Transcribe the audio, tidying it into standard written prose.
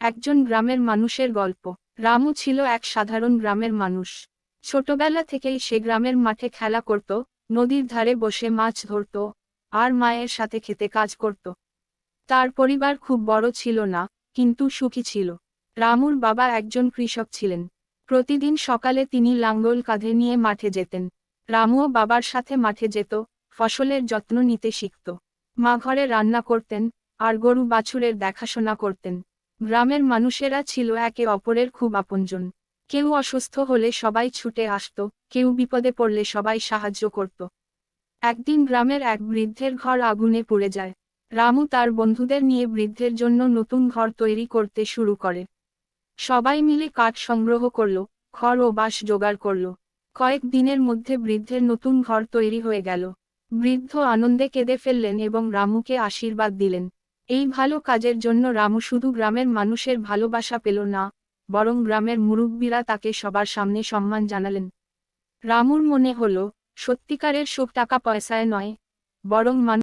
একজন গ্রামের মানুষের গল্প। রামু ছিল এক সাধারণ গ্রামের মানুষ। ছোটবেলা থেকেই সে গ্রামের মাঠে খেলা করত, নদীর ধারে বসে মাছ ধরত, আর মায়ের সাথে খেতে কাজ করত। তার পরিবার খুব বড় ছিল না, কিন্তু সুখী ছিল। রামুর বাবা একজন কৃষক ছিলেন। প্রতিদিন সকালে তিনি লাঙ্গল কাঁধে নিয়ে মাঠে যেতেন। রামুও বাবার সাথে মাঠে যেত, ফসলের যত্ন নিতে শিখত। মা ঘরে রান্না করতেন, আর গরু বাছুরের দেখাশোনা করতেন। গ্রামের মানুষেরা ছিল একে অপরের খুব আপনজন। কেউ অসুস্থ হলে সবাই ছুটে আসত, কেউ বিপদে পড়লে সবাই সাহায্য করত। একদিন গ্রামের এক বৃদ্ধের ঘর আগুনে পুড়ে যায়। রামু তার বন্ধুদের নিয়ে বৃদ্ধের জন্য নতুন ঘর তৈরি করতে শুরু করে। সবাই মিলে কাঠ সংগ্রহ করল, খড় ও বাঁশ জোগাড় করল। কয়েক দিনের মধ্যে বৃদ্ধের নতুন ঘর তৈরি হয়ে গেল। বৃদ্ধ আনন্দে কেঁদে ফেললেন এবং রামুকে আশীর্বাদ দিলেন। এই ভালো কাজের জন্য রামু শুধু গ্রামের মানুষের ভালোবাসা পেল না, বরং গ্রামের মুরব্বীরা তাকে সবার সামনে সম্মান জানালেন। রামুর মনে হলো, সত্যিকারের সুখ টাকা পয়সায় নয়, বরং